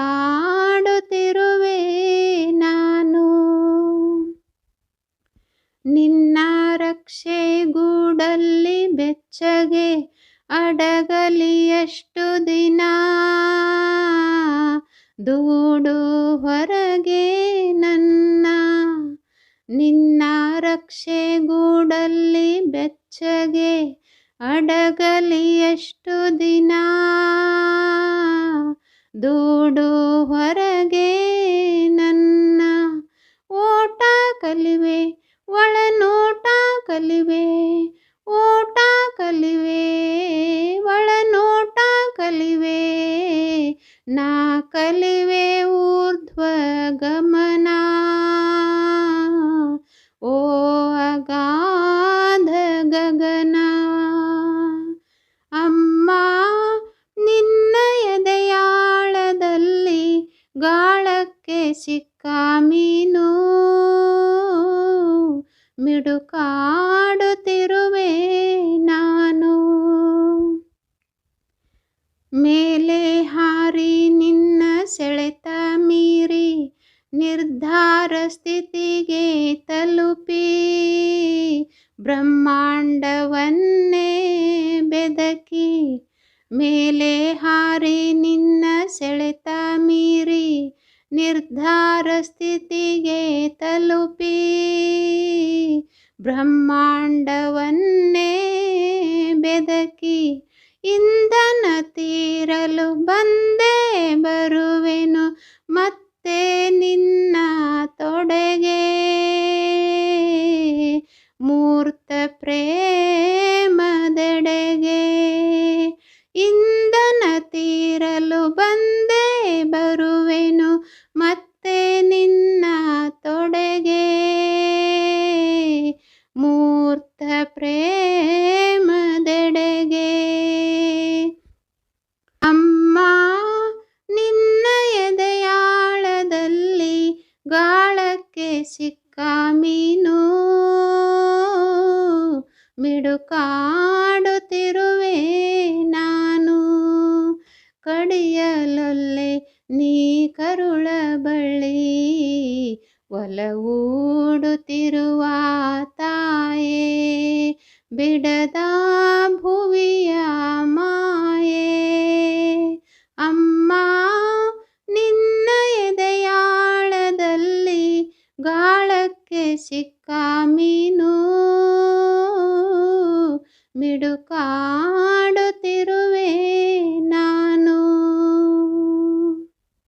ಮಿಡುಕಾಡುತ್ತಿರುವೆ ನಾನು. ನಿನ್ನ ರಕ್ಷೆ ಗೂಡಲ್ಲಿ ಬೆಚ್ಚಗೆ ಅಡಗಲಿ ಎಷ್ಟು ದಿನ, ದೂಡು ಹೊರಗೆ ನನ್ನ. ನಿನ್ನ ರಕ್ಷೆ ಗೂಡಲ್ಲಿ ಬೆಚ್ಚಗೆ ಅಡಗಲಿ ಎಷ್ಟು ದಿನ, ದೂಡು ಹೊರಗೆ ನನ್ನ. ಓಟ ಕಲಿವೆ ಒಳನೋಟ ಕಲಿವೆ, ಓಟ ಕಲಿವೆ ಒಳನೋಟ ಕಲಿವೆ, ನಾ ಕಲಿವೆ ಊರ್ಧ್ವ ಗಮನ. ಓ ಅಗಾಧ ಗಗನ, ಅಮ್ಮ ನಿನ್ನ ಎದೆಯಾಳದಲ್ಲಿ ಗಾಳಕ್ಕೆ ಸಿಕ್ಕ ಮೀನು, ಮಿಡುಕಾಡುತ್ತಿರುವೆ ನಾನು. ಮೇಲೆ ಹಾರಿ ನಿನ್ನ ಸೆಳೆತ ಮೀರಿ ನಿರ್ಧಾರ ಸ್ಥಿತಿಗೆ ತಲುಪಿ, ಬ್ರಹ್ಮಾಂಡವನ್ನೇ ಬೆದಕಿ. ಮೇಲೆ ಹಾರಿ ನಿನ್ನ ಸೆಳೆತ ಮೀರಿ ನಿರ್ಧಾರ ಸ್ಥಿತಿಗೆ ತಲುಪಿ, ಬ್ರಹ್ಮಾಂಡವನ್ನೇ ಬೆದಕಿ. ಇಂಧನ ತೀರಲು ಬಂದೇ ಬರುವೆನು ಮತ್ತೆ ನಿನ್ನ ತೊಡೆಗೆ, ಮೂರ್ತ ಪ್ರೇಮದೆಡೆಗೆ. ಇಂಧನ ತೀರಲು ಬಂದೇ ಬರುವೆನು ಮತ್ತೆ ನಿನ್ನ ತೊಡೆಗೆ, ಮೂರ್ತ ಪ್ರೇಮದೆಡೆಗೆ. ಅಮ್ಮ ನಿನ್ನ ಎದೆಯಾಳದಲ್ಲಿ ಗಾಳಕ್ಕೆ ಸಿಕ್ಕ ಮೀನು, ಮಿಡುಕಾಡುತ್ತಿರುವೆ ನಾನು. ಕಡಿಯಲೊಲ್ಲೆ ನೀ ಕರುಳ ಬಳ್ಳಿ, ಒಲವೂಡುತ್ತಿರುವ ತಾಯೇ, ಬಿಡದ ಭುವಿಯ ಮಾಯೆ. ಅಮ್ಮ ನಿನ್ನ ಎದೆಯಾಳದಲ್ಲಿ ಗಾಳಕ್ಕೆ ಸಿಕ್ಕ